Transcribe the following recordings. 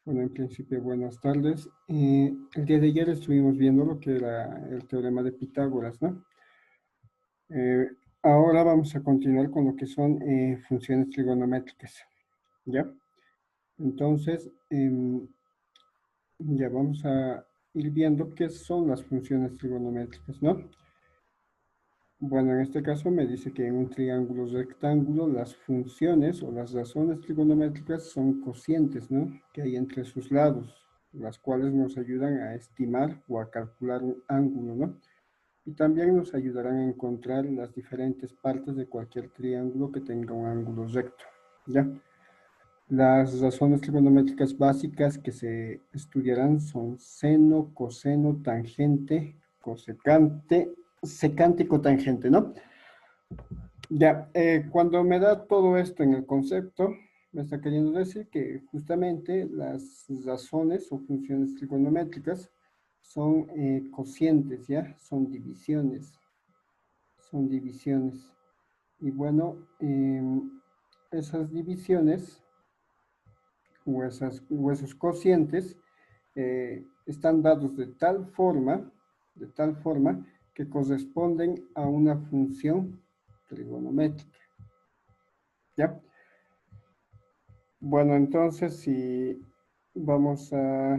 Bueno, en principio, buenas tardes. El día de ayer estuvimos viendo lo que era el teorema de Pitágoras, ¿no? Eh, Ahora vamos a continuar con lo que son funciones trigonométricas, ¿ya? Entonces, ya vamos a ir viendo qué son las funciones trigonométricas, ¿no? Bueno, en este caso me dice que en un triángulo rectángulo las funciones o las razones trigonométricas son cocientes, ¿no? Que hay entre sus lados, las cuales nos ayudan a estimar o a calcular un ángulo, ¿no? Y también nos ayudarán a encontrar las diferentes partes de cualquier triángulo que tenga un ángulo recto, ¿ya? Las razones trigonométricas básicas que se estudiarán son seno, coseno, tangente, cosecante, secante y cotangente, ¿no? Ya, cuando me da todo esto en el concepto, me está queriendo decir que justamente las razones o funciones trigonométricas son cocientes, ¿ya? Son divisiones. Y bueno, esas divisiones o esos cocientes están dados de tal forma que corresponden a una función trigonométrica, ¿ya? Bueno, entonces si vamos a...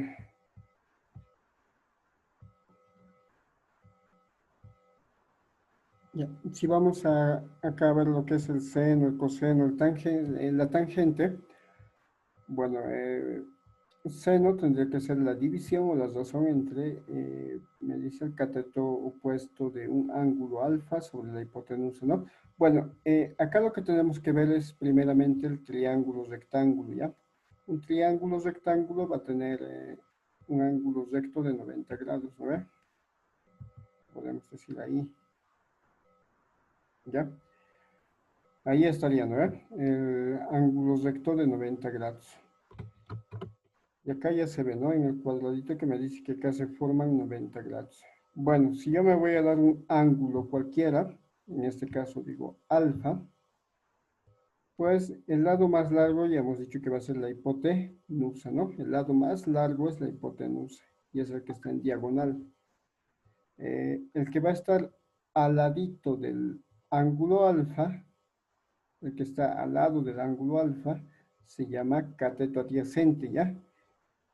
Ya, si vamos a acá a ver lo que es el seno, el coseno, la tangente, bueno, seno tendría que ser la división o la razón entre, me dice el cateto opuesto de un ángulo alfa sobre la hipotenusa, ¿no? Bueno, acá lo que tenemos que ver es primeramente el triángulo rectángulo, ¿ya? Un triángulo rectángulo va a tener un ángulo recto de 90 grados, ¿no ve? Podemos decir ahí, ¿ya? Ahí estaría, ¿no ve? El ángulo recto de 90 grados. Y acá ya se ve, ¿no? En el cuadradito que me dice que acá se forman 90 grados. Bueno, si yo me voy a dar un ángulo cualquiera, en este caso digo alfa, pues el lado más largo ya hemos dicho que va a ser la hipotenusa, ¿no? El lado más largo es la hipotenusa y es el que está en diagonal. El que va a estar al ladito del ángulo alfa, el que está al lado del ángulo alfa, se llama cateto adyacente, ¿ya?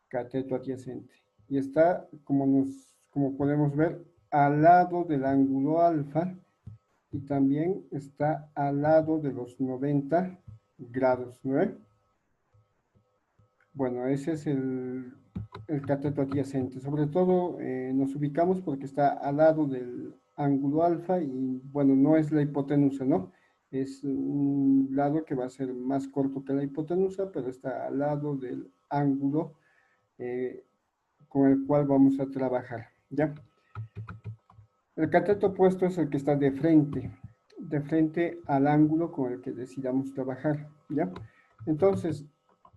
Cateto adyacente. Y está, como podemos ver, al lado del ángulo alfa y también está al lado de los 90 grados, ¿no? Bueno, ese es el cateto adyacente. Sobre todo nos ubicamos porque está al lado del ángulo alfa y, bueno, no es la hipotenusa, ¿no? Es un lado que va a ser más corto que la hipotenusa, pero está al lado del ángulo eh, con el cual vamos a trabajar, ¿ya? El cateto opuesto es el que está de frente al ángulo con el que decidamos trabajar, ¿ya? Entonces,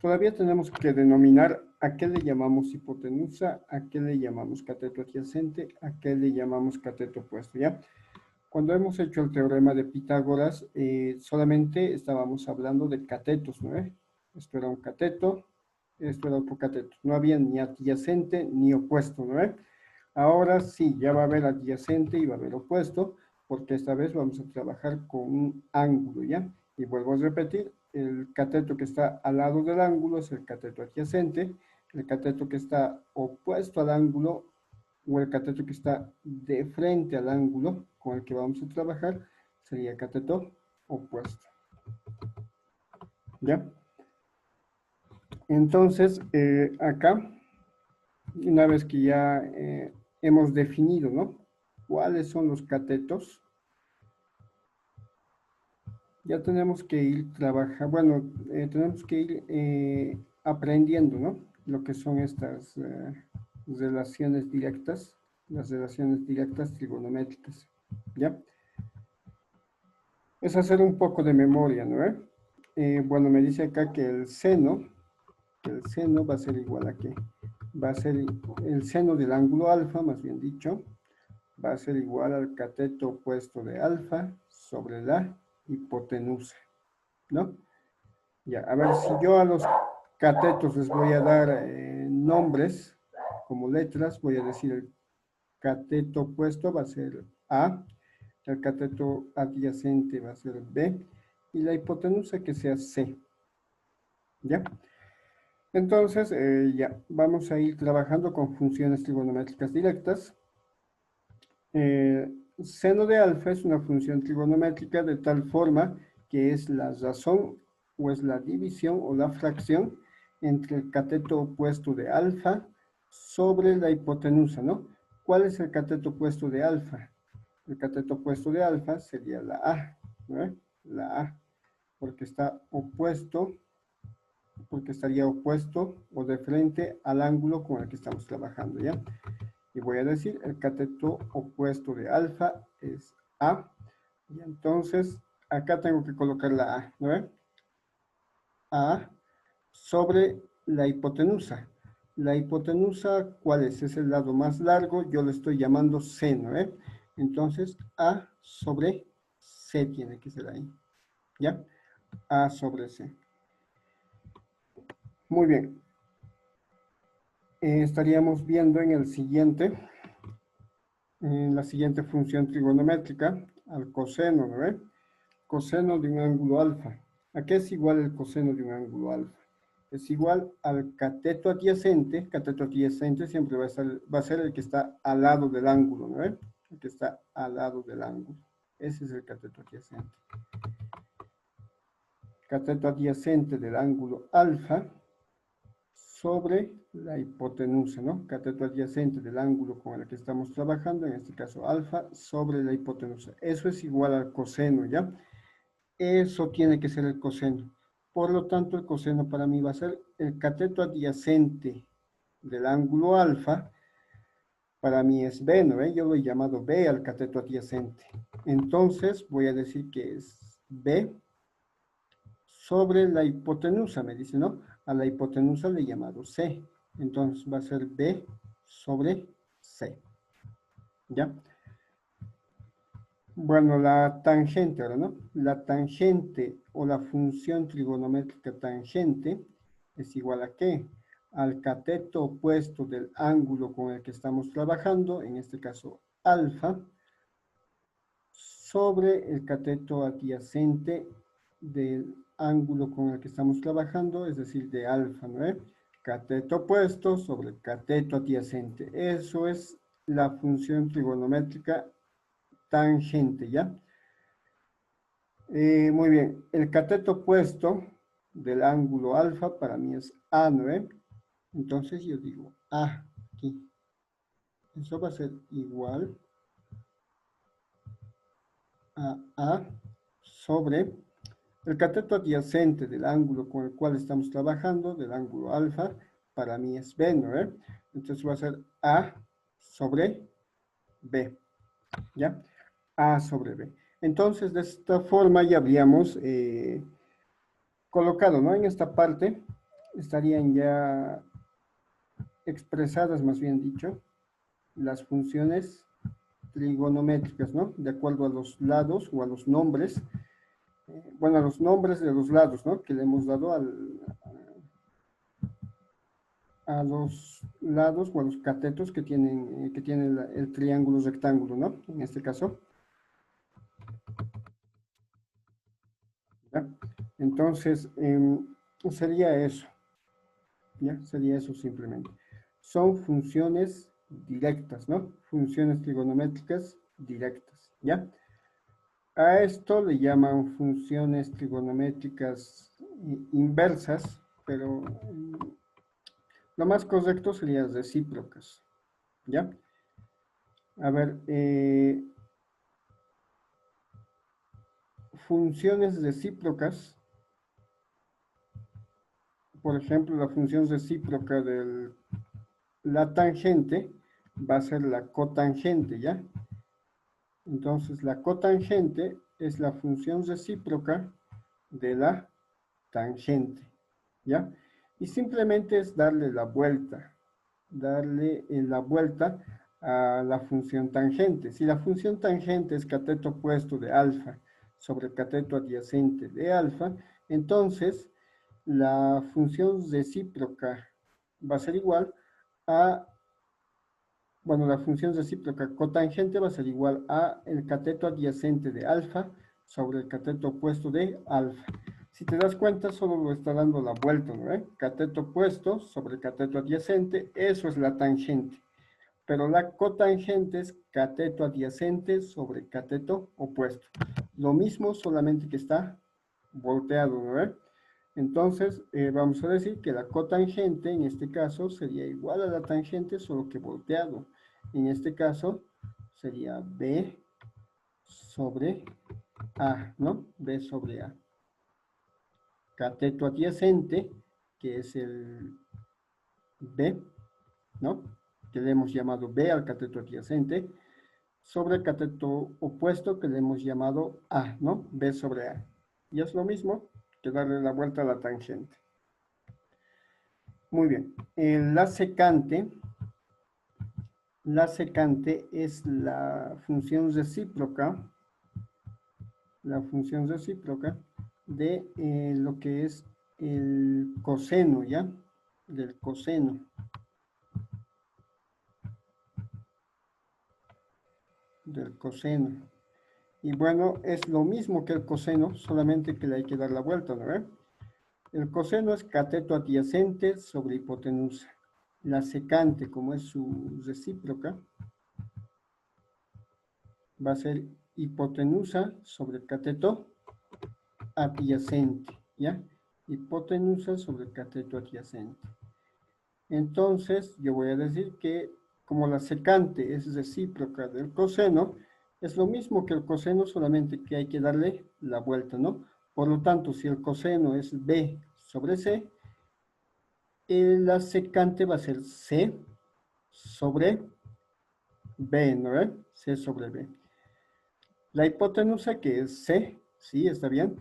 todavía tenemos que denominar a qué le llamamos hipotenusa, a qué le llamamos cateto adyacente, a qué le llamamos cateto opuesto, ¿ya? Cuando hemos hecho el teorema de Pitágoras, solamente estábamos hablando de catetos, ¿no? Esto era un cateto, esto era otro cateto. No había ni adyacente ni opuesto, ¿no? Ahora sí, ya va a haber adyacente y va a haber opuesto, porque esta vez vamos a trabajar con un ángulo, ¿ya? Y vuelvo a repetir, el cateto que está al lado del ángulo es el cateto adyacente, el cateto que está opuesto al ángulo o el cateto que está de frente al ángulo con el que vamos a trabajar sería cateto opuesto, ¿ya? Entonces, acá, una vez que ya hemos definido, ¿no? ¿Cuáles son los catetos? Ya tenemos que ir trabajando, bueno, tenemos que ir aprendiendo, ¿no? Lo que son estas relaciones directas, las relaciones directas trigonométricas, ¿ya? Es hacer un poco de memoria, ¿no? Bueno, me dice acá que el seno va a ser igual a qué? Va a ser el seno del ángulo alfa, más bien dicho, va a ser igual al cateto opuesto de alfa sobre la hipotenusa, ¿no? Ya, a ver, si yo a los catetos les voy a dar nombres como letras. Voy a decir el cateto opuesto va a ser A, el cateto adyacente va a ser B y la hipotenusa que sea C. ¿Ya? Entonces, ya, vamos a ir trabajando con funciones trigonométricas directas. Seno de alfa es una función trigonométrica de tal forma que es la razón o es la división o la fracción entre el cateto opuesto de alfa sobre la hipotenusa, ¿no? ¿Cuál es el cateto opuesto de alfa? El cateto opuesto de alfa sería la A, ¿no? La A, porque está opuesto, porque estaría opuesto o de frente al ángulo con el que estamos trabajando, ¿ya? Y voy a decir, el cateto opuesto de alfa es A. Y entonces, acá tengo que colocar la A, ¿no ve? A sobre la hipotenusa. La hipotenusa, ¿cuál es? Es el lado más largo, yo le estoy llamando C, ¿no ve? Entonces, A sobre C tiene que ser ahí, ¿ya? A sobre C. Muy bien. Estaríamos viendo en el siguiente, en la siguiente función trigonométrica, al coseno, ¿no ve? Coseno de un ángulo alfa. ¿A qué es igual el coseno de un ángulo alfa? Es igual al cateto adyacente siempre va a ser el que está al lado del ángulo, ¿no ve? El que está al lado del ángulo. Ese es el cateto adyacente. Cateto adyacente del ángulo alfa sobre la hipotenusa, ¿no? Cateto adyacente del ángulo con el que estamos trabajando, en este caso alfa, sobre la hipotenusa. Eso es igual al coseno, ¿ya? Eso tiene que ser el coseno. Por lo tanto, el coseno para mí va a ser el cateto adyacente del ángulo alfa. Para mí es B, ¿no? Yo lo he llamado B al cateto adyacente. Entonces, voy a decir que es B sobre la hipotenusa, me dice, ¿no? A la hipotenusa le he llamado C. Entonces, va a ser B sobre C. ¿Ya? Bueno, la tangente ahora, ¿no? La tangente o la función trigonométrica tangente es igual a ¿qué? Al cateto opuesto del ángulo con el que estamos trabajando, en este caso alfa, sobre el cateto adyacente del ángulo con el que estamos trabajando, es decir, de alfa, ¿no? Cateto opuesto sobre cateto adyacente. Eso es la función trigonométrica tangente, ¿ya? Muy bien, el cateto opuesto del ángulo alfa para mí es A, ¿no? Entonces yo digo A aquí. Eso va a ser igual a A sobre el cateto adyacente del ángulo con el cual estamos trabajando, del ángulo alfa, para mí es B, ¿no? Entonces va a ser A sobre B, ¿ya? A sobre B. Entonces, de esta forma ya habríamos colocado, ¿no? En esta parte estarían ya expresadas, más bien dicho, las funciones trigonométricas, ¿no? De acuerdo a los lados o a los nombres, bueno, a los nombres de los lados, ¿no? Que le hemos dado a los lados o a los catetos que tienen el triángulo rectángulo, ¿no? En este caso. ¿Ya? Entonces, sería eso, ¿ya? Sería eso simplemente. Son funciones directas, ¿no? Funciones trigonométricas directas, ¿ya? A esto le llaman funciones trigonométricas inversas, pero lo más correcto sería recíprocas, ¿ya? A ver, funciones recíprocas, por ejemplo, la función recíproca de la tangente va a ser la cotangente, ¿ya? Entonces, la cotangente es la función recíproca de la tangente, ¿ya? Y simplemente es darle la vuelta a la función tangente. Si la función tangente es cateto opuesto de alfa sobre cateto adyacente de alfa, entonces la función recíproca va a ser igual a, bueno, la función recíproca cotangente va a ser igual a el cateto adyacente de alfa sobre el cateto opuesto de alfa. Si te das cuenta, solo lo está dando la vuelta, ¿no? Cateto opuesto sobre el cateto adyacente, eso es la tangente. Pero la cotangente es cateto adyacente sobre cateto opuesto. Lo mismo, solamente que está volteado, ¿no? Entonces, vamos a decir que la cotangente en este caso sería igual a la tangente, solo que volteado. En este caso sería B sobre A, ¿no? B sobre A. Cateto adyacente, que es el B, ¿no? Que le hemos llamado B al cateto adyacente, sobre el cateto opuesto que le hemos llamado A, ¿no? B sobre A. Y es lo mismo que darle la vuelta a la tangente. Muy bien. La secante es la función recíproca de lo que es el coseno, ¿ya? Del coseno. Y bueno, es lo mismo que el coseno, solamente que le hay que dar la vuelta, ¿no? El coseno es cateto adyacente sobre hipotenusa. La secante, como es su recíproca, va a ser hipotenusa sobre cateto adyacente, ¿ya? Hipotenusa sobre cateto adyacente. Entonces, yo voy a decir que como la secante es recíproca del coseno, es lo mismo que el coseno, solamente que hay que darle la vuelta, ¿no? Por lo tanto, si el coseno es B sobre C, la secante va a ser C sobre B, ¿no? C sobre B. La hipotenusa, que es C, sí, está bien.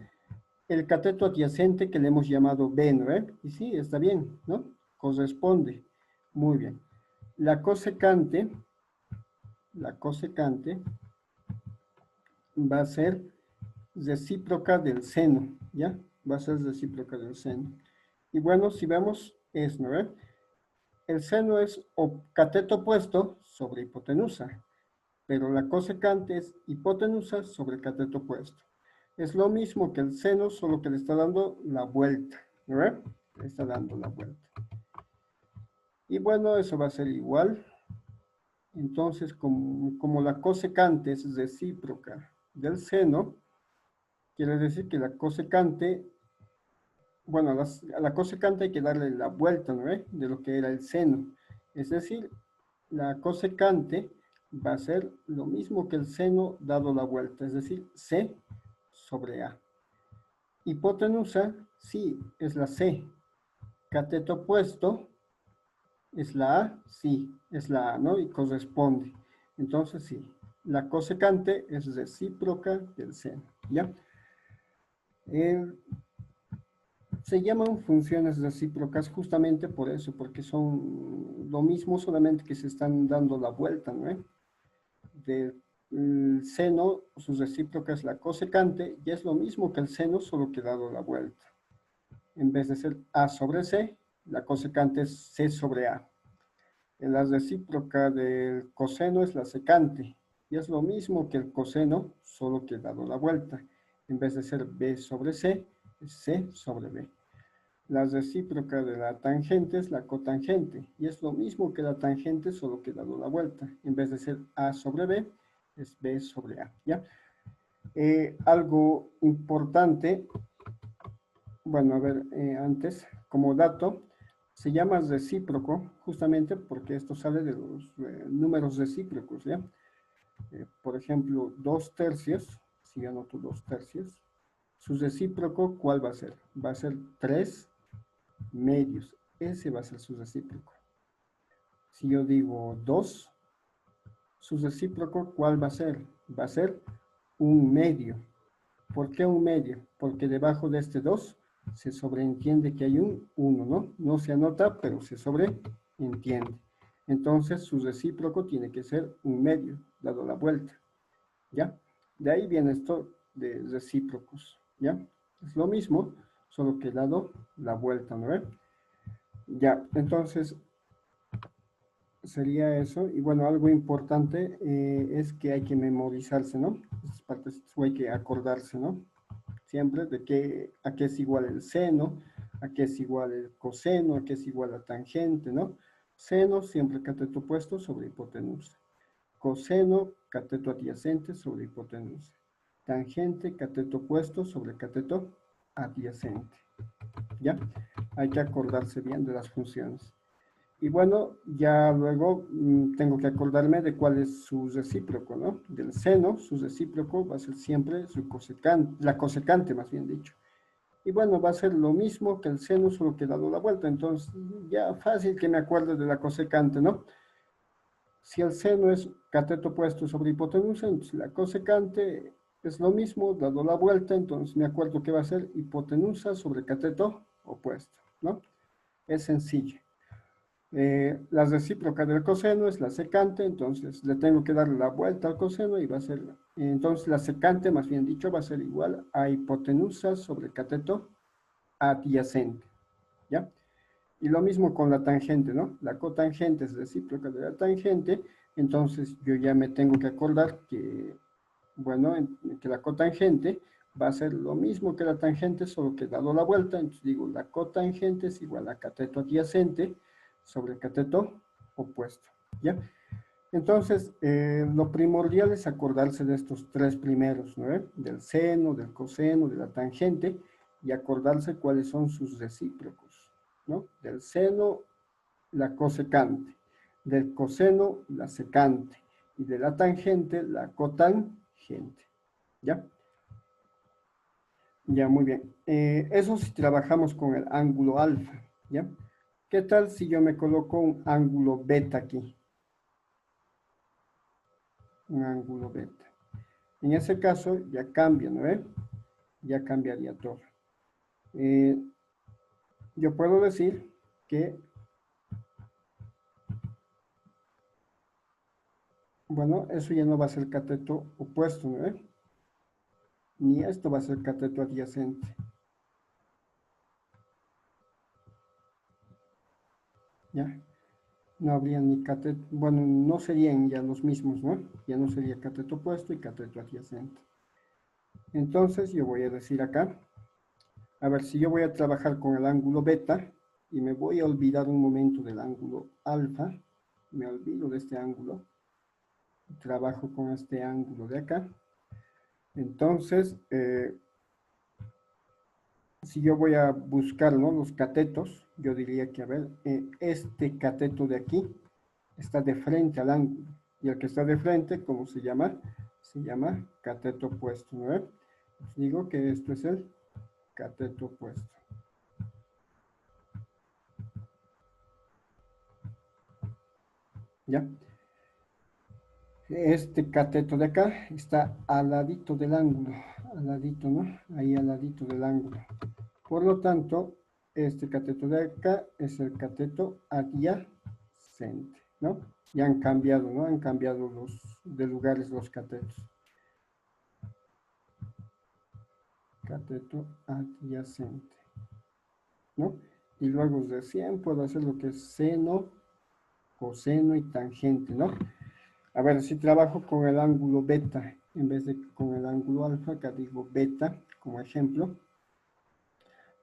El cateto adyacente, que le hemos llamado B, ¿no? Y sí, está bien, ¿no? Corresponde. Muy bien. La cosecante va a ser recíproca del seno, ¿ya? Va a ser recíproca del seno. Y bueno, si vemos, es, ¿no? El seno es cateto opuesto sobre hipotenusa, pero la cosecante es hipotenusa sobre cateto opuesto. Es lo mismo que el seno, solo que le está dando la vuelta, ¿no? Le está dando la vuelta. Y bueno, eso va a ser igual. Entonces, como la cosecante es recíproca del seno, quiere decir que la cosecante, bueno, a la cosecante hay que darle la vuelta, ¿no? De lo que era el seno. Es decir, la cosecante va a ser lo mismo que el seno dado la vuelta, es decir, C sobre A. Hipotenusa, sí, es la C. Cateto opuesto, ¿es la A? Sí, es la A, ¿no? Y corresponde. Entonces, sí, la cosecante es recíproca del seno, ¿ya? Se llaman funciones recíprocas justamente por eso, porque son lo mismo, solamente que se están dando la vuelta, ¿no? Del seno, su recíproca es la cosecante, y es lo mismo que el seno, solo que dado la vuelta. En vez de ser A sobre C, la cosecante es C sobre A. La recíproca del coseno es la secante, y es lo mismo que el coseno, solo que dado la vuelta. En vez de ser B sobre C, es C sobre B. La recíproca de la tangente es la cotangente, y es lo mismo que la tangente, solo que dado la vuelta. En vez de ser A sobre B, es B sobre A, ¿ya? Algo importante, bueno, a ver, antes, como dato, se llama recíproco justamente porque esto sale de los números recíprocos, ¿ya? Por ejemplo, 2/3, si yo anoto 2/3, su recíproco, ¿cuál va a ser? Va a ser 3/2. Ese va a ser su recíproco. Si yo digo 2, su recíproco, ¿cuál va a ser? Va a ser 1/2. ¿Por qué 1/2? Porque debajo de este 2 se sobreentiende que hay un 1, ¿no? No se anota, pero se sobreentiende. Entonces, su recíproco tiene que ser 1/2, dado la vuelta, ¿ya? De ahí viene esto de recíprocos, ¿ya? Es lo mismo, solo que he dado la vuelta, ¿no ve? Ya, entonces sería eso. Y bueno, algo importante es que hay que memorizarse, ¿no? Estas partes hay que acordarse, ¿no? Siempre de a qué es igual el seno, a qué es igual el coseno, a qué es igual la tangente, ¿no? Seno, siempre cateto opuesto sobre hipotenusa. Coseno, cateto adyacente sobre hipotenusa. Tangente, cateto opuesto sobre cateto adyacente. ¿Ya? Hay que acordarse bien de las funciones. Y bueno, ya luego tengo que acordarme de cuál es su recíproco, ¿no? Del seno, su recíproco va a ser siempre su cosecante, la cosecante más bien dicho. Y bueno, va a ser lo mismo que el seno, solo que he dado la vuelta. Entonces, ya fácil que me acuerde de la cosecante, ¿no? Si el seno es cateto opuesto sobre hipotenusa, entonces la cosecante es lo mismo, dado la vuelta, entonces me acuerdo que va a ser hipotenusa sobre cateto opuesto, ¿no? Es sencillo. La recíproca del coseno es la secante, entonces le tengo que dar la vuelta al coseno y va a ser, entonces la secante, más bien dicho, va a ser igual a hipotenusa sobre cateto adyacente, ¿ya? Y lo mismo con la tangente, ¿no? La cotangente es recíproca de la tangente, entonces yo ya me tengo que acordar que, bueno, que la cotangente va a ser lo mismo que la tangente, solo que dado la vuelta, entonces digo, la cotangente es igual a cateto adyacente sobre cateto opuesto, ¿ya? Entonces, lo primordial es acordarse de estos tres primeros, ¿no? Del seno, del coseno, de la tangente, y acordarse cuáles son sus recíprocos, ¿no? Del seno, la cosecante, del coseno, la secante, y de la tangente, la cotangente, ¿ya? Ya, muy bien. Eso si trabajamos con el ángulo alfa, ¿ya? ¿Qué tal si yo me coloco un ángulo beta aquí? Un ángulo beta. En ese caso ya cambia, ¿no ve? Ya cambiaría todo. Yo puedo decir que, bueno, eso ya no va a ser cateto opuesto, ¿no ve? Ni esto va a ser cateto adyacente. ¿Ya? No habría ni cateto, bueno, no serían ya los mismos, ¿no? Ya no sería cateto opuesto y cateto adyacente. Entonces yo voy a decir acá, a ver, si yo voy a trabajar con el ángulo beta y me voy a olvidar un momento del ángulo alfa, me olvido de este ángulo, trabajo con este ángulo de acá. Entonces, si yo voy a buscar, ¿no?, los catetos, yo diría que, a ver, este cateto de aquí está de frente al ángulo. Y el que está de frente, ¿cómo se llama? Se llama cateto opuesto, ¿no? Os digo que esto es el cateto opuesto. ¿Ya? Este cateto de acá está al ladito del ángulo, al ladito, ¿no? Ahí al ladito del ángulo. Por lo tanto, este cateto de acá es el cateto adyacente, ¿no? Ya han cambiado, ¿no? Han cambiado de lugares los catetos. Cateto adyacente, ¿no? Y luego recién puedo hacer lo que es seno, coseno y tangente, ¿no? A ver, si trabajo con el ángulo beta en vez de con el ángulo alfa, acá digo beta como ejemplo.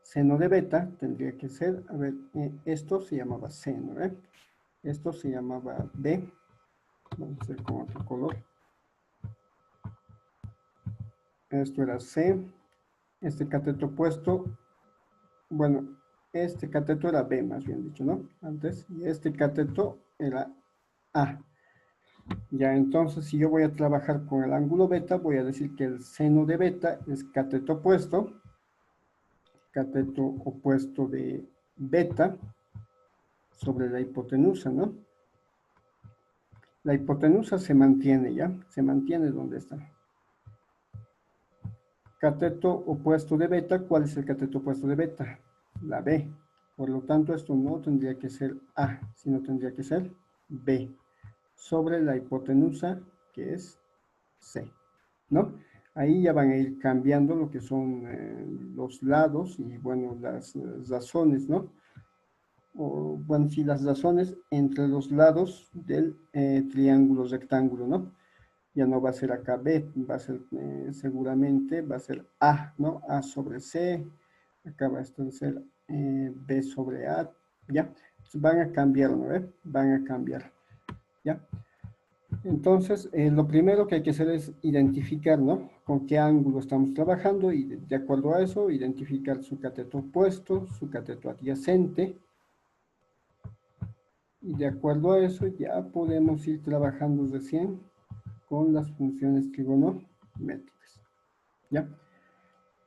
Seno de beta tendría que ser, a ver, esto se llamaba seno, ¿eh? Esto se llamaba B, vamos a hacer con otro color. Esto era C, este cateto opuesto, bueno, este cateto era B, más bien dicho, ¿no? Antes, y este cateto era A. Ya, entonces, si yo voy a trabajar con el ángulo beta, voy a decir que el seno de beta es cateto opuesto de beta sobre la hipotenusa, ¿no? La hipotenusa se mantiene, ¿ya? Se mantiene donde está. Cateto opuesto de beta, ¿cuál es el cateto opuesto de beta? La B. Por lo tanto, esto no tendría que ser A, sino tendría que ser B, sobre la hipotenusa, que es C, ¿no? Ahí ya van a ir cambiando lo que son los lados y, bueno, las razones, ¿no? O, bueno, sí, las razones entre los lados del triángulo rectángulo, ¿no? Ya no va a ser acá B, va a ser seguramente, va a ser A, ¿no? A sobre C, acá va a ser B sobre A, ¿ya? Entonces van a cambiar, ¿no? Van a cambiar, ¿ya? Entonces, lo primero que hay que hacer es identificar, ¿no? Con qué ángulo estamos trabajando y de acuerdo a eso, identificar su cateto opuesto, su cateto adyacente, y de acuerdo a eso ya podemos ir trabajando recién con las funciones trigonométricas, ¿ya?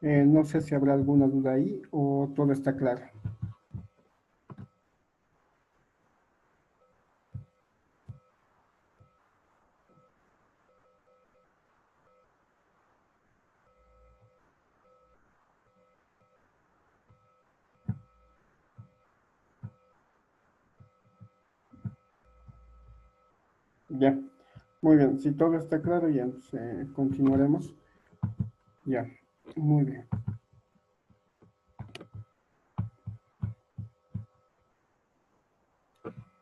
No sé si habrá alguna duda ahí o todo está claro. Ya, muy bien. Si todo está claro, ya continuaremos. Ya, muy bien.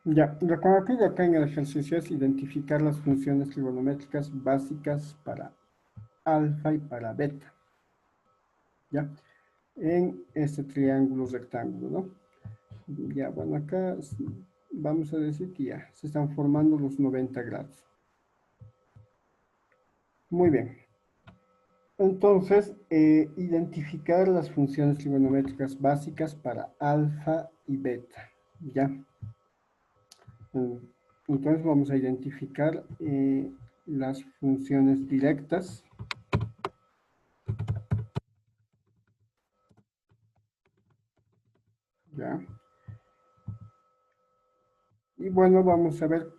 Ya, lo que me pide acá en el ejercicio es identificar las funciones trigonométricas básicas para alfa y para beta, ¿ya? En este triángulo rectángulo, ¿no? Ya, bueno, acá vamos a decir que ya se están formando los 90 grados. Muy bien. Entonces, identificar las funciones trigonométricas básicas para alfa y beta, ¿ya? Entonces vamos a identificar las funciones directas, ¿ya? Y bueno, vamos a ver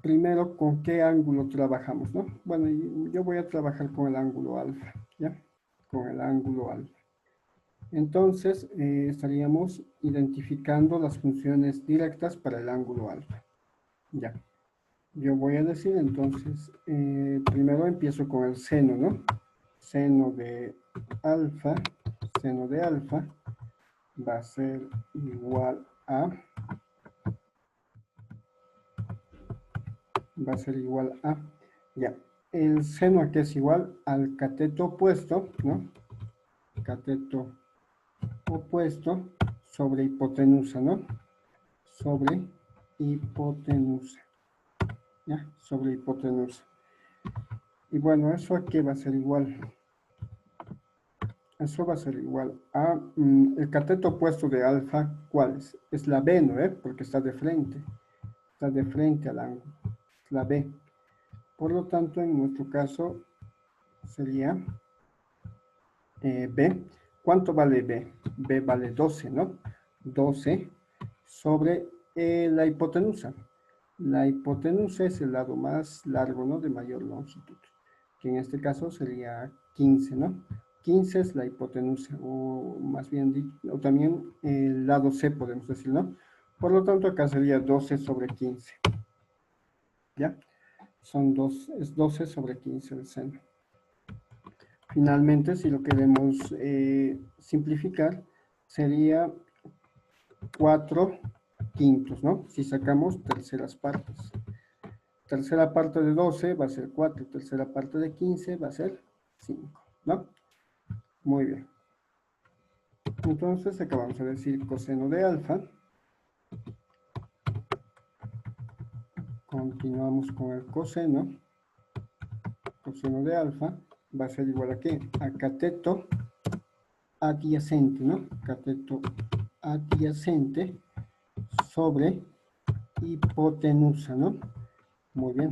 primero con qué ángulo trabajamos, ¿no? Bueno, yo voy a trabajar con el ángulo alfa, ¿ya? Con el ángulo alfa. Entonces, estaríamos identificando las funciones directas para el ángulo alfa, ¿ya? Yo voy a decir, entonces, primero empiezo con el seno, ¿no? Seno de alfa va a ser igual a, ya, el seno aquí es igual al cateto opuesto, ¿no? Cateto opuesto sobre hipotenusa, ¿no? Sobre hipotenusa, ¿ya? Sobre hipotenusa. Y bueno, ¿eso a qué va a ser igual? Eso va a ser igual a el cateto opuesto de alfa, ¿cuál es? Es la B, ¿no? Porque está de frente al ángulo, la B. Por lo tanto, en nuestro caso sería B. ¿Cuánto vale B? B vale 12, ¿no? 12 sobre la hipotenusa. La hipotenusa es el lado más largo, ¿no? De mayor longitud, que en este caso sería 15, ¿no? 15 es la hipotenusa, o más bien dicho, o también el lado C podemos decir, ¿no? Por lo tanto, acá sería 12 sobre 15, ¿ya? Es 12 sobre 15 el seno. Finalmente, si lo queremos simplificar, sería 4 quintos, ¿no? Si sacamos terceras partes. Tercera parte de 12 va a ser 4, tercera parte de 15 va a ser 5, ¿no? Muy bien. Entonces, acá vamos a decir coseno de alfa. Continuamos con el coseno. Coseno de alfa va a ser igual a ¿qué? A cateto adyacente, ¿no? Cateto adyacente sobre hipotenusa, ¿no? Muy bien.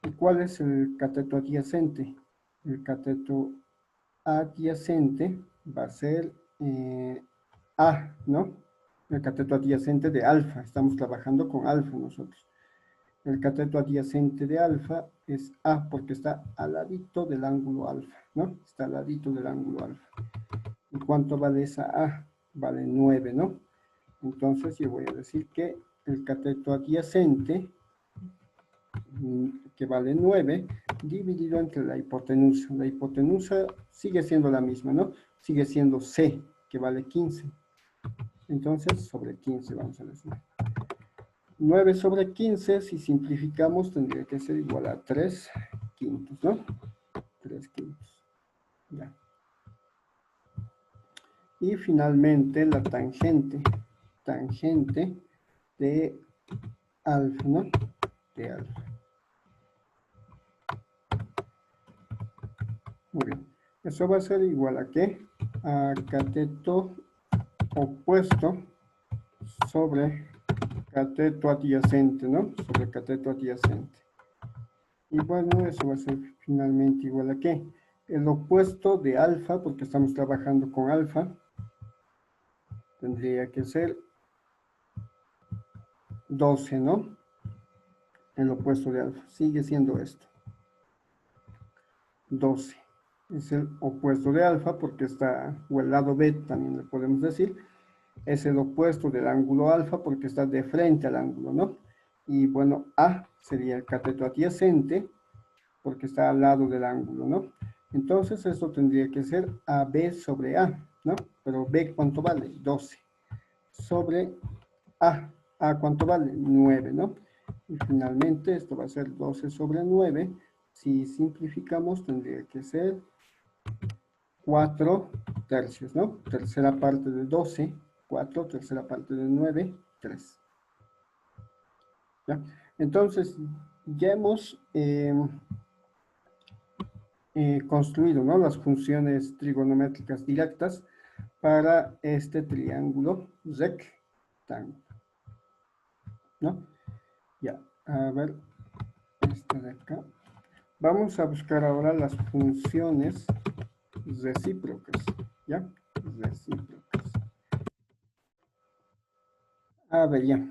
¿Y cuál es el cateto adyacente? El cateto adyacente va a ser A, ¿no? El cateto adyacente de alfa. Estamos trabajando con alfa nosotros. El cateto adyacente de alfa es A porque está al ladito del ángulo alfa, ¿no? Está al ladito del ángulo alfa. ¿Y cuánto vale esa A? Vale 9, ¿no? Entonces yo voy a decir que el cateto adyacente, que vale 9, dividido entre la hipotenusa. La hipotenusa sigue siendo la misma, ¿no? Sigue siendo C, que vale 15. Entonces, sobre 15 vamos a decir. 9 sobre 15, si simplificamos, tendría que ser igual a 3 quintos, ¿no? 3 quintos. Ya. Y finalmente la tangente de alfa, ¿no? De alfa. Muy bien. Eso va a ser igual a ¿qué? A cateto opuesto sobre cateto adyacente, ¿no? Sobre cateto adyacente. Y bueno, eso va a ser finalmente igual a ¿qué? El opuesto de alfa, porque estamos trabajando con alfa, tendría que ser 12, ¿no? El opuesto de alfa. Sigue siendo esto. 12. Es el opuesto de alfa porque está, o el lado B también le podemos decir, es el opuesto del ángulo alfa porque está de frente al ángulo, ¿no? Y bueno, A sería el cateto adyacente porque está al lado del ángulo, ¿no? Entonces esto tendría que ser AB sobre A, ¿no? Pero B, ¿cuánto vale? 12. Sobre A. ¿A cuánto vale? 9, ¿no? Y finalmente esto va a ser 12 sobre 9. Si simplificamos tendría que ser 4 tercios, ¿no? Tercera parte de 12, 4, tercera parte de 9, 3. ¿Ya? Entonces, ya hemos construido, ¿no? Las funciones trigonométricas directas para este triángulo rectángulo, ¿no? Ya, a ver, esta de acá. Vamos a buscar ahora las funciones recíprocas, ¿ya? Recíprocas. A ver, ya.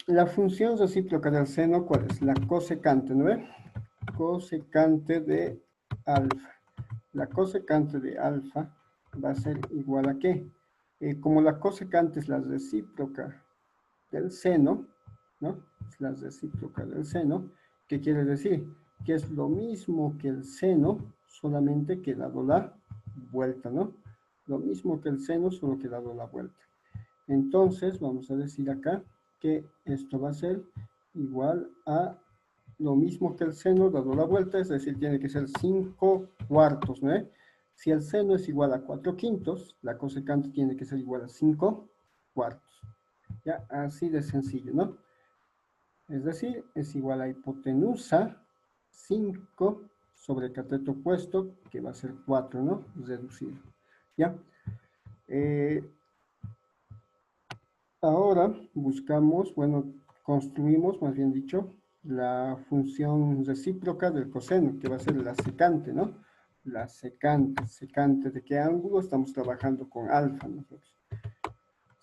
La función recíproca del seno, ¿cuál es? La cosecante, ¿no ve? Cosecante de alfa. La cosecante de alfa va a ser igual a ¿qué? Como la cosecante es la recíproca del seno, ¿no? Es la recíproca del seno. ¿Qué quiere decir? Que es lo mismo que el seno, solamente que dado la vuelta, ¿no? Lo mismo que el seno, solo que dado la vuelta. Entonces, vamos a decir acá que esto va a ser igual a lo mismo que el seno dado la vuelta, es decir, tiene que ser 5 cuartos, ¿no? Si el seno es igual a 4 quintos, la cosecante tiene que ser igual a 5 cuartos. Ya, así de sencillo, ¿no? Es decir, es igual a hipotenusa 5 sobre cateto opuesto, que va a ser 4, ¿no? Reducido. ¿Ya? Ahora buscamos, bueno, construimos, más bien dicho, la función recíproca del coseno, que va a ser la secante, ¿no? La secante. ¿Secante de qué ángulo? Estamos trabajando con alfa nosotros.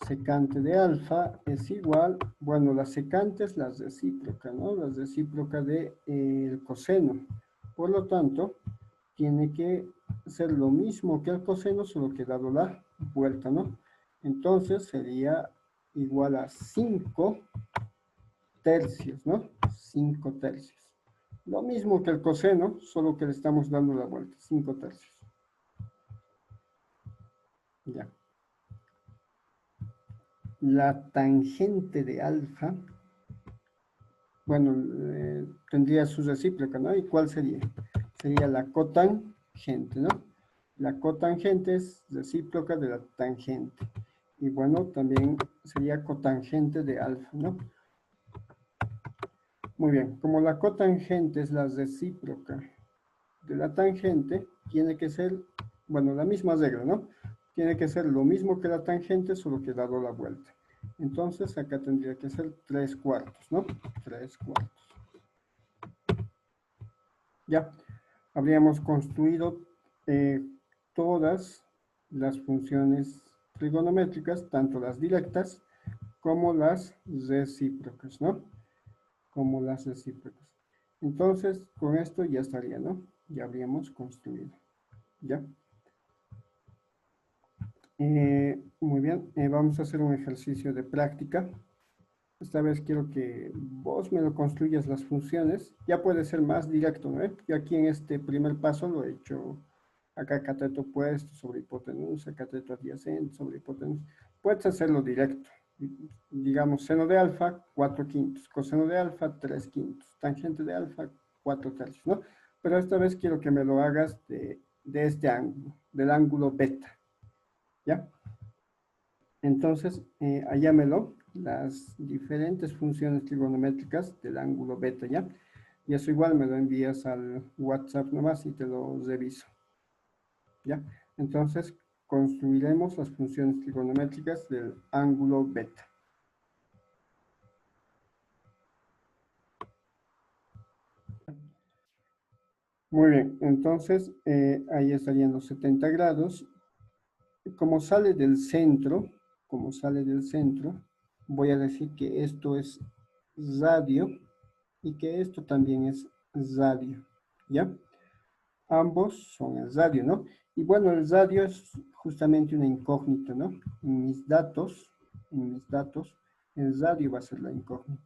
Secante de alfa es igual, bueno, la secante es la recíproca, ¿no? La recíproca del coseno. Por lo tanto, tiene que ser lo mismo que el coseno, solo que dado la vuelta, ¿no? Entonces sería igual a 5 tercios, ¿no? 5 tercios. Lo mismo que el coseno, solo que le estamos dando la vuelta, 5 tercios. Ya. La tangente de alfa, bueno, tendría su recíproca, ¿no? ¿Y cuál sería? Sería la cotangente, ¿no? La cotangente es recíproca de la tangente. Y bueno, también sería cotangente de alfa, ¿no? Muy bien, como la cotangente es la recíproca de la tangente, tiene que ser, bueno, la misma regla, ¿no? Tiene que ser lo mismo que la tangente, solo que dado la vuelta. Entonces, acá tendría que ser 3 cuartos, ¿no? 3 cuartos. Ya, habríamos construido todas las funciones trigonométricas, tanto las directas como las recíprocas, ¿no? Como las recíprocas. Entonces, con esto ya estaría, ¿no? Ya habríamos construido. ¿Ya? Muy bien, vamos a hacer un ejercicio de práctica. Esta vez quiero que vos me lo construyas las funciones. Ya puede ser más directo, ¿no? Yo aquí en este primer paso lo he hecho acá cateto opuesto sobre hipotenusa, cateto adyacente sobre hipotenusa. Puedes hacerlo directo. Digamos, seno de alfa, 4 quintos. Coseno de alfa, 3 quintos. Tangente de alfa, 4 tercios, ¿no? Pero esta vez quiero que me lo hagas de este ángulo, del ángulo beta, ¿ya? Entonces, hallámelo, las diferentes funciones trigonométricas del ángulo beta, ¿ya? Y eso igual me lo envías al WhatsApp nomás y te lo reviso, ¿ya? Entonces, construiremos las funciones trigonométricas del ángulo beta. Muy bien, entonces ahí estarían los 70 grados. Como sale del centro, voy a decir que esto es radio y que esto también es radio, ¿ya? Ambos son el radio, ¿no? Y bueno, el radio es justamente una incógnita, ¿no? En mis datos, el radio va a ser la incógnita.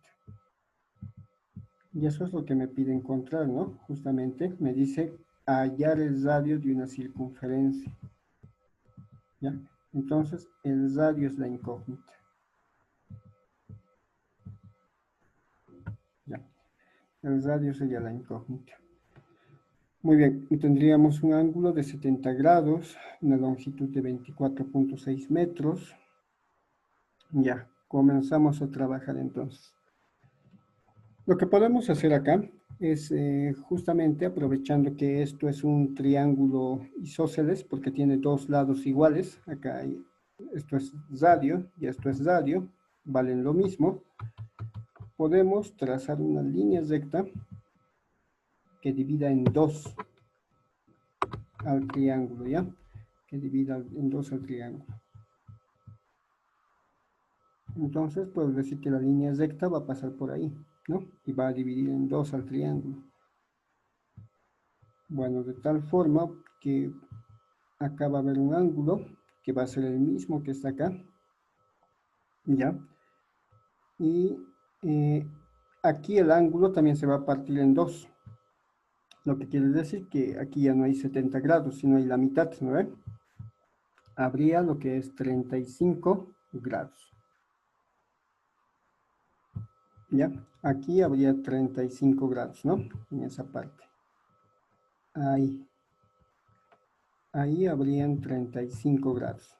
Y eso es lo que me pide encontrar, ¿no? Justamente me dice hallar el radio de una circunferencia, ¿ya? Entonces, el radio es la incógnita. ¿Ya? El radio sería la incógnita. Muy bien, y tendríamos un ángulo de 70 grados, una longitud de 24.6 metros. Ya, comenzamos a trabajar entonces. Lo que podemos hacer acá es justamente aprovechando que esto es un triángulo isósceles porque tiene dos lados iguales. Acá esto es radio y esto es radio, valen lo mismo. Podemos trazar una línea recta que divida en dos al triángulo, ¿ya? Que divida en dos al triángulo. Entonces, puedo decir que la línea recta va a pasar por ahí, ¿no? Y va a dividir en dos al triángulo. Bueno, de tal forma que acá va a haber un ángulo que va a ser el mismo que está acá, ¿ya? Y aquí el ángulo también se va a partir en dos. Lo que quiere decir que aquí ya no hay 70 grados, sino hay la mitad, ¿no ven? Habría lo que es 35 grados. ¿Ya? Aquí habría 35 grados, ¿no? En esa parte. Ahí. Ahí habrían 35 grados.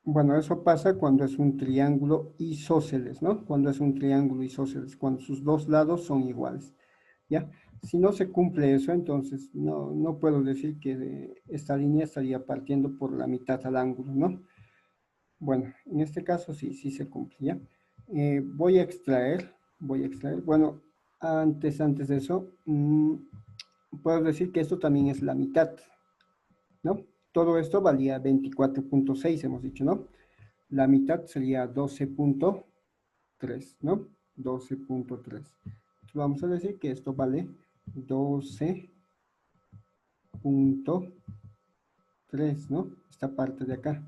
Bueno, eso pasa cuando es un triángulo isósceles, ¿no? Cuando es un triángulo isósceles, cuando sus dos lados son iguales, ¿ya? Si no se cumple eso, entonces no puedo decir que esta línea estaría partiendo por la mitad al ángulo, ¿no? Bueno, en este caso sí se cumple, ¿ya? Voy a extraer, bueno, antes de eso, puedo decir que esto también es la mitad, ¿no? Todo esto valía 24.6, hemos dicho, ¿no? La mitad sería 12.3, ¿no? 12.3. Vamos a decir que esto vale 12.3, ¿no? Esta parte de acá.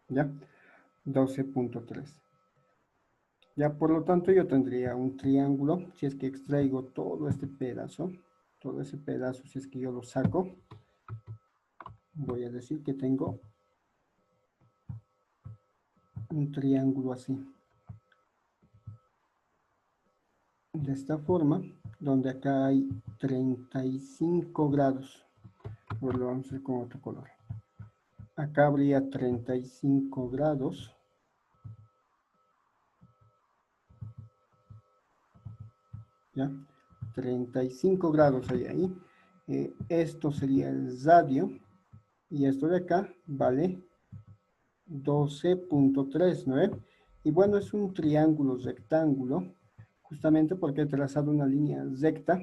¿Ya? 12.3. Ya, por lo tanto, yo tendría un triángulo, si es que extraigo todo este pedazo, todo ese pedazo, si es que yo lo saco, voy a decir que tengo un triángulo así. De esta forma, donde acá hay 35 grados. Pues lo vamos a hacer con otro color. Acá habría 35 grados. ¿Ya? 35 grados hay ahí. Esto sería el radio. Y esto de acá vale 12.3, ¿no es? Y bueno, es un triángulo rectángulo, justamente porque he trazado una línea recta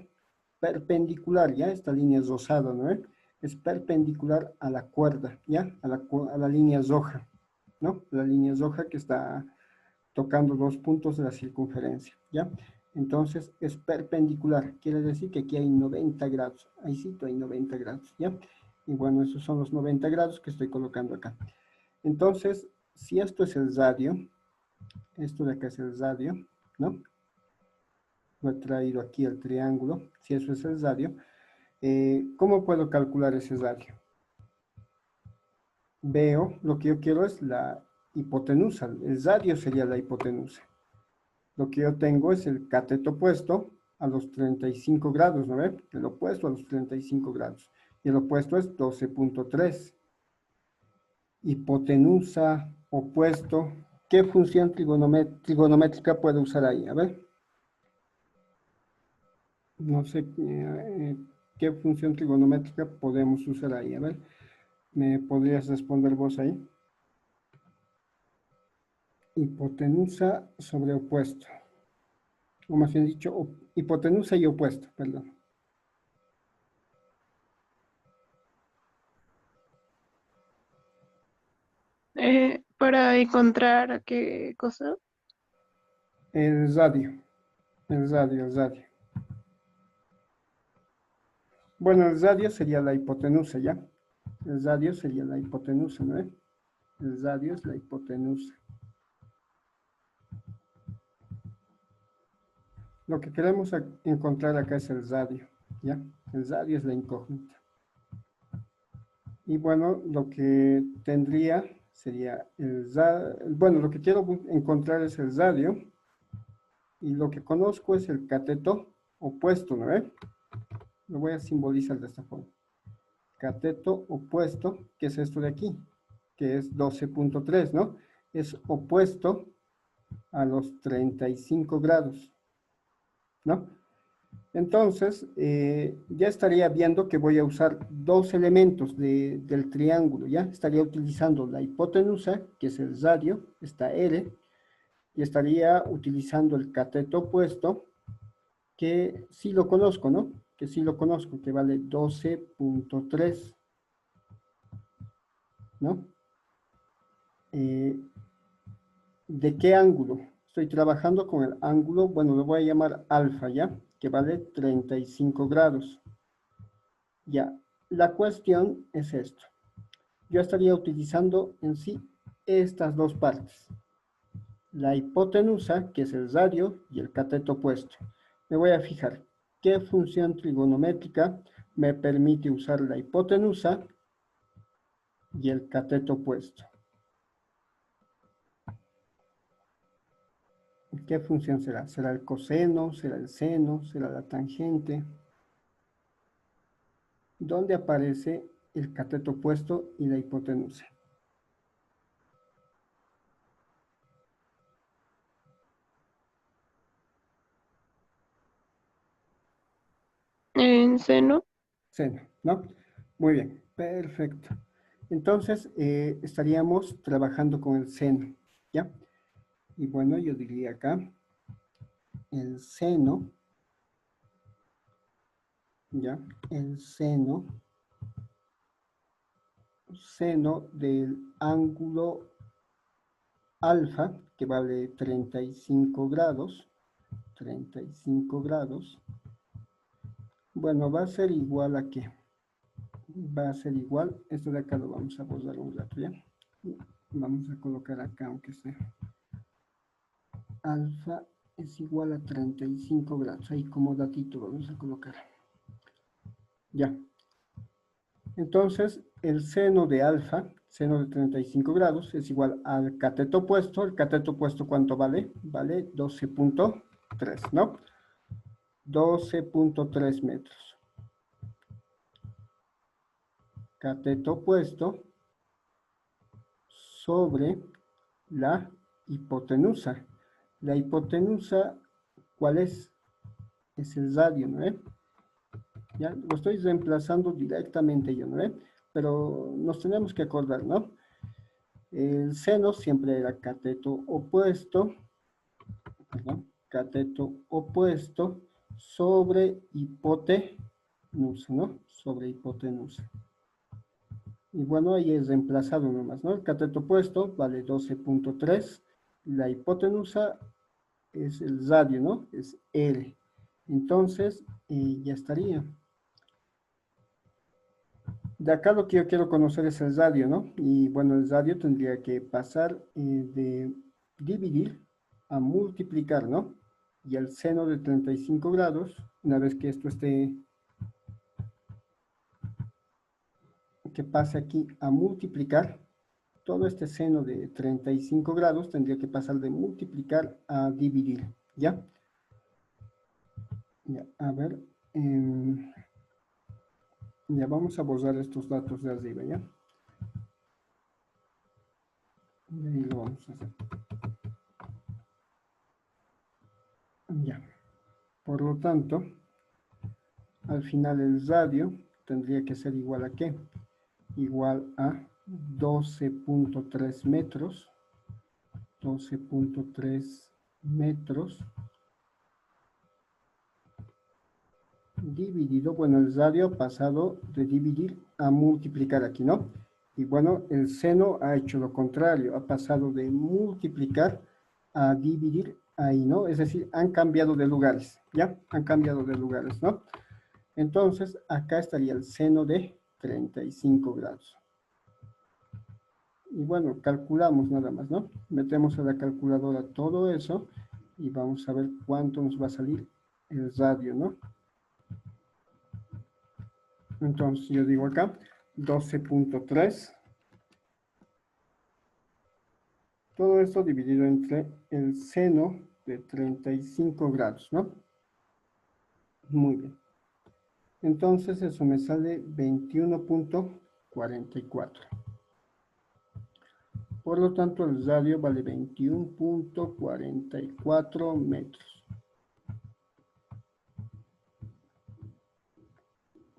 perpendicular, ¿ya? Esta línea es rosada, ¿no es? Es perpendicular a la cuerda, ¿ya? A la línea roja, ¿no? La línea roja que está tocando dos puntos de la circunferencia, ¿ya? Entonces es perpendicular, quiere decir que aquí hay 90 grados, ahí sí hay 90 grados, ¿ya? Y bueno, esos son los 90 grados que estoy colocando acá. Entonces, si esto es el radio, esto de acá es el radio, ¿no? Lo he traído aquí el triángulo, si eso es el radio, ¿cómo puedo calcular ese radio? Veo, lo que yo quiero es la hipotenusa, el radio sería la hipotenusa. Lo que yo tengo es el cateto opuesto a los 35 grados, ¿no ve? El opuesto a los 35 grados. Y el opuesto es 12.3. Hipotenusa, opuesto. ¿Qué función trigonométrica puedo usar ahí? A ver. No sé qué función trigonométrica podemos usar ahí. A ver, ¿me podrías responder vos ahí? Hipotenusa sobre opuesto. O más bien dicho, hipotenusa y opuesto, perdón. Para encontrar qué cosa. El radio, el radio, el radio. Bueno, el radio sería la hipotenusa, ¿ya? El radio sería la hipotenusa, ¿no? El radio es la hipotenusa. Lo que queremos encontrar acá es el radio, ¿ya? El radio es la incógnita. Y bueno, lo que tendría sería bueno, lo que quiero encontrar es el radio y lo que conozco es el cateto opuesto, ¿no? Lo voy a simbolizar de esta forma. Cateto opuesto, que es esto de aquí, que es 12.3, ¿no? Es opuesto a los 35 grados, ¿no? Entonces, ya estaría viendo que voy a usar dos elementos del triángulo, ¿ya? Estaría utilizando la hipotenusa, que es el radio, esta R, y estaría utilizando el cateto opuesto, que sí lo conozco, ¿no? Que sí lo conozco, que vale 12.3, ¿no? ¿De qué ángulo? Estoy trabajando con el ángulo, bueno, lo voy a llamar alfa, ¿ya? Que vale 35 grados. Ya, la cuestión es esto. Yo estaría utilizando en sí estas dos partes. La hipotenusa, que es el radio, y el cateto opuesto. Me voy a fijar qué función trigonométrica me permite usar la hipotenusa y el cateto opuesto. ¿Qué función será? ¿Será el coseno? ¿Será el seno? ¿Será la tangente? ¿Dónde aparece el cateto opuesto y la hipotenusa? En seno. Seno, ¿no? Muy bien, perfecto. Entonces, estaríamos trabajando con el seno, ¿ya? Y bueno, yo diría acá, el seno, ¿ya? El seno del ángulo alfa, que vale 35 grados, 35 grados, bueno, va a ser igual a qué? Va a ser igual, esto de acá lo vamos a borrar un rato, ¿ya? Vamos a colocar acá, aunque sea. Alfa es igual a 35 grados, ahí como datito vamos a colocar. Ya. Entonces, el seno de alfa, seno de 35 grados, es igual al cateto opuesto. ¿El cateto opuesto cuánto vale? Vale 12.3, ¿no? 12.3 metros. Cateto opuesto sobre la hipotenusa. La hipotenusa, ¿cuál es? Es el radio, ¿no? Ya lo estoy reemplazando directamente yo, ¿no? Pero nos tenemos que acordar, ¿no? El seno siempre era cateto opuesto, perdón, cateto opuesto sobre hipotenusa, ¿no? Sobre hipotenusa. Y bueno, ahí es reemplazado nomás, ¿no? El cateto opuesto vale 12.3, la hipotenusa es el radio, ¿no? Es L. Entonces, ya estaría. De acá lo que yo quiero conocer es el radio, ¿no? Y bueno, el radio tendría que pasar de dividir a multiplicar, ¿no? Y el seno de 35 grados, una vez que esto esté, que pase aquí a multiplicar, todo este seno de 35 grados tendría que pasar de multiplicar a dividir, ¿ya? Ya, a ver, ya vamos a borrar estos datos de arriba, ¿ya? Y ahí lo vamos a hacer. Ya. Por lo tanto, al final el radio tendría que ser igual a ¿qué? Igual a 12.3 metros. 12.3 metros dividido, bueno, el radio ha pasado de dividir a multiplicar aquí, ¿no? Y bueno, el seno ha hecho lo contrario, ha pasado de multiplicar a dividir ahí, ¿no? Es decir, han cambiado de lugares, ¿ya? Han cambiado de lugares, ¿no? Entonces, acá estaría el seno de 35 grados. Y bueno, calculamos nada más, ¿no? Metemos a la calculadora todo eso y vamos a ver cuánto nos va a salir el radio, ¿no? Entonces, yo digo acá, 12.3. Todo esto dividido entre el seno de 35 grados, ¿no? Muy bien. Entonces, eso me sale 21.44. Por lo tanto, el radio vale 21.44 metros.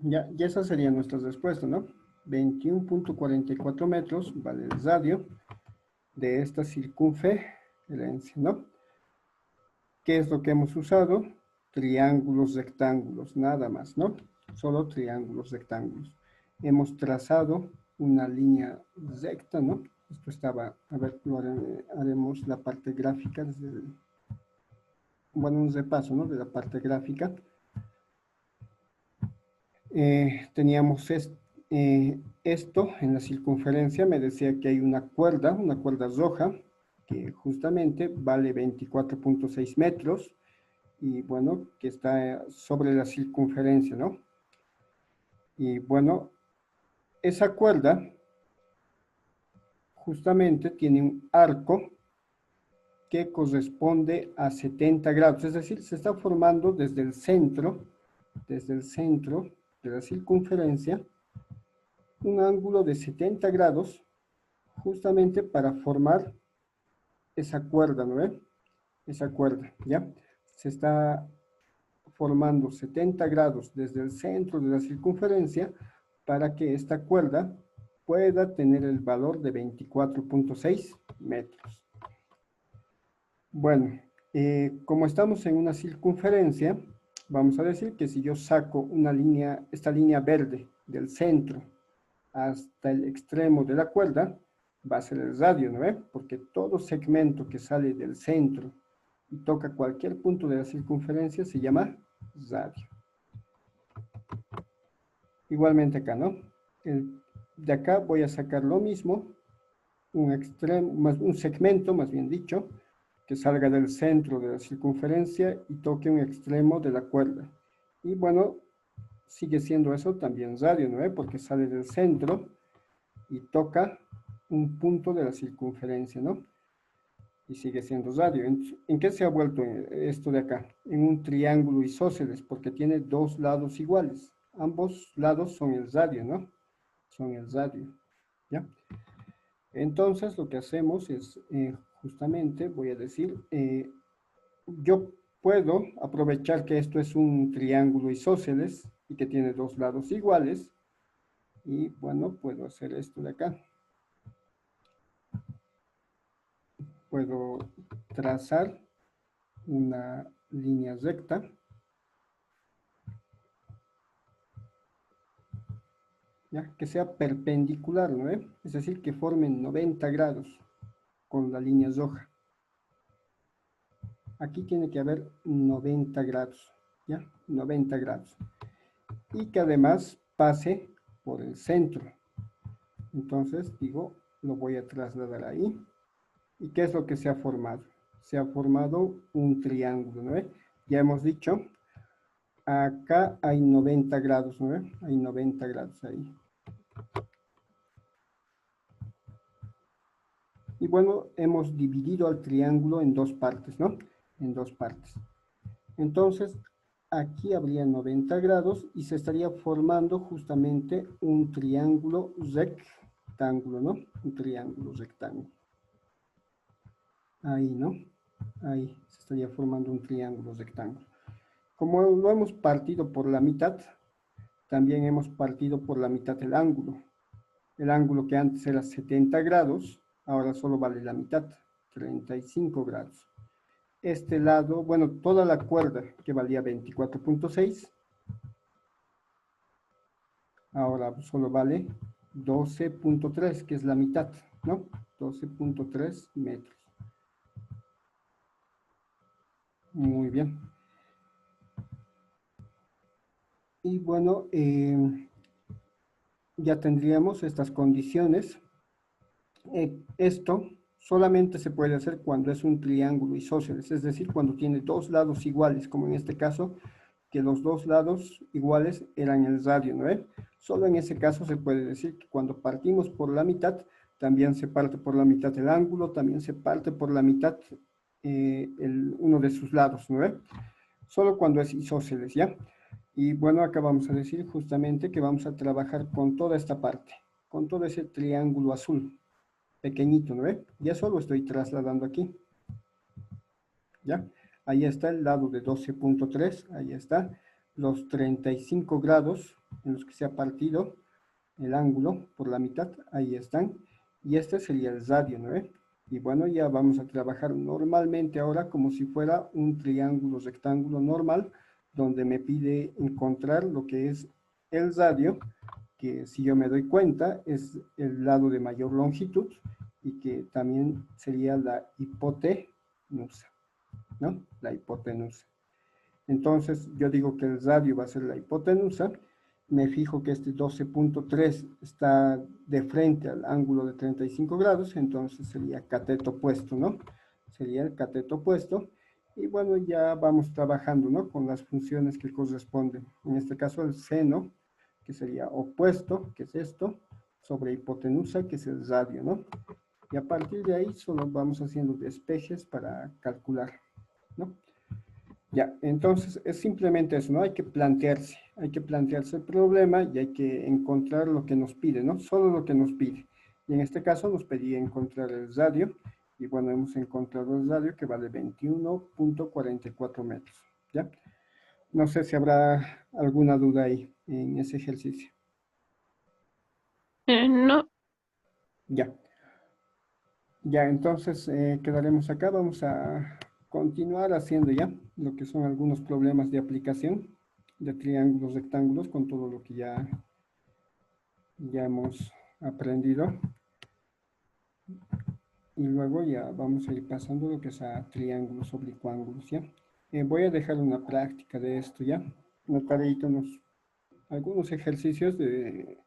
Ya esa sería nuestra respuesta, ¿no? 21.44 metros vale el radio de esta circunferencia, ¿no? ¿Qué es lo que hemos usado? Triángulos rectángulos, nada más, ¿no? Solo triángulos rectángulos. Hemos trazado una línea recta, ¿no? Esto estaba, a ver, haremos la parte gráfica, bueno, un repaso, ¿no? De la parte gráfica. Teníamos esto en la circunferencia, me decía que hay una cuerda roja, que justamente vale 24.6 metros, y bueno, que está sobre la circunferencia, ¿no? Y bueno, esa cuerda justamente tiene un arco que corresponde a 70 grados, es decir, se está formando desde el centro de la circunferencia, un ángulo de 70 grados justamente para formar esa cuerda, ¿no ve? Esa cuerda, ¿ya? Se está formando 70 grados desde el centro de la circunferencia para que esta cuerda pueda tener el valor de 24.6 metros. Bueno, como estamos en una circunferencia, vamos a decir que si yo saco una línea, esta línea verde del centro hasta el extremo de la cuerda, va a ser el radio, ¿no ve? Porque todo segmento que sale del centro y toca cualquier punto de la circunferencia se llama radio. Igualmente acá, ¿no? De acá voy a sacar lo mismo, un segmento, más bien dicho, que salga del centro de la circunferencia y toque un extremo de la cuerda. Y bueno, sigue siendo eso también radio, ¿no? Porque sale del centro y toca un punto de la circunferencia, ¿no? Y sigue siendo radio. ¿En qué se ha vuelto esto de acá? En un triángulo isósceles, porque tiene dos lados iguales. Ambos lados son el radio, ¿no? Son el radio, ¿ya? Entonces, lo que hacemos es, justamente, voy a decir, yo puedo aprovechar que esto es un triángulo isósceles y que tiene dos lados iguales, y bueno, puedo hacer esto de acá. Puedo trazar una línea recta ¿ya? Que sea perpendicular, ¿no? Es decir, que formen 90 grados con la línea roja. Aquí tiene que haber 90 grados, ¿ya? 90 grados. Y que además pase por el centro. Entonces, digo, lo voy a trasladar ahí. ¿Y qué es lo que se ha formado? Se ha formado un triángulo, ¿no ve? Ya hemos dicho, acá hay 90 grados, ¿no ve? Hay 90 grados ahí. Y bueno, hemos dividido al triángulo en dos partes, ¿no? En dos partes. Entonces, aquí habría 90 grados y se estaría formando justamente un triángulo rectángulo, ¿no? Un triángulo rectángulo. Ahí, ¿no? Ahí se estaría formando un triángulo rectángulo. Como lo hemos partido por la mitad, también hemos partido por la mitad el ángulo. El ángulo que antes era 70 grados, ahora solo vale la mitad, 35 grados. Este lado, bueno, toda la cuerda que valía 24.6, ahora solo vale 12.3, que es la mitad, ¿no? 12.3 metros. Muy bien. Y bueno, ya tendríamos estas condiciones. Esto solamente se puede hacer cuando es un triángulo isósceles, es decir, cuando tiene dos lados iguales, como en este caso, que los dos lados iguales eran el radio, ¿no? Solo en ese caso se puede decir que cuando partimos por la mitad, también se parte por la mitad el ángulo, también se parte por la mitad uno de sus lados, ¿no? Solo cuando es isósceles, ¿ya? Y bueno, acá vamos a decir justamente que vamos a trabajar con toda esta parte, con todo ese triángulo azul, pequeñito, ¿no ve? Ya solo estoy trasladando aquí, ¿ya? Ahí está el lado de 12.3, ahí está, los 35 grados en los que se ha partido el ángulo por la mitad, ahí están, y este sería el radio, ¿no ve? Y bueno, ya vamos a trabajar normalmente ahora como si fuera un triángulo rectángulo normal, donde me pide encontrar lo que es el radio, que si yo me doy cuenta es el lado de mayor longitud y que también sería la hipotenusa, ¿no? La hipotenusa. Entonces yo digo que el radio va a ser la hipotenusa, me fijo que este 12.3 está de frente al ángulo de 35 grados, entonces sería cateto opuesto, ¿no? Sería el cateto opuesto. Y bueno, ya vamos trabajando, ¿no? Con las funciones que corresponden. En este caso el seno, que sería opuesto, que es esto, sobre hipotenusa, que es el radio, ¿no? Y a partir de ahí solo vamos haciendo despejes para calcular, ¿no? Ya, entonces es simplemente eso, ¿no? Hay que plantearse el problema y hay que encontrar lo que nos pide, ¿no? Solo lo que nos pide. Y en este caso nos pedía encontrar el radio, y bueno, hemos encontrado el radio que vale 21.44 metros, ¿ya? No sé si habrá alguna duda ahí en ese ejercicio. No, Ya, ya, entonces quedaremos acá, vamos a continuar haciendo ya lo que son algunos problemas de aplicación de triángulos, rectángulos, con todo lo que ya hemos aprendido. Y luego ya vamos a ir pasando lo que es a triángulos, oblicuángulos, ¿ya? Voy a dejar una práctica de esto, ¿ya? Notaré algunos ejercicios de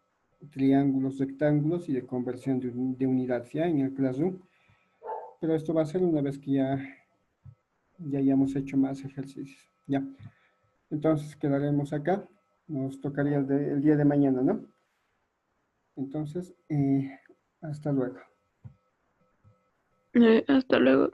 triángulos, rectángulos y de conversión de unidades, ¿ya? En el Classroom. Pero esto va a ser una vez que ya hayamos hecho más ejercicios, ¿ya? Entonces quedaremos acá. Nos tocaría el día de mañana, ¿no? Entonces, hasta luego. hasta luego.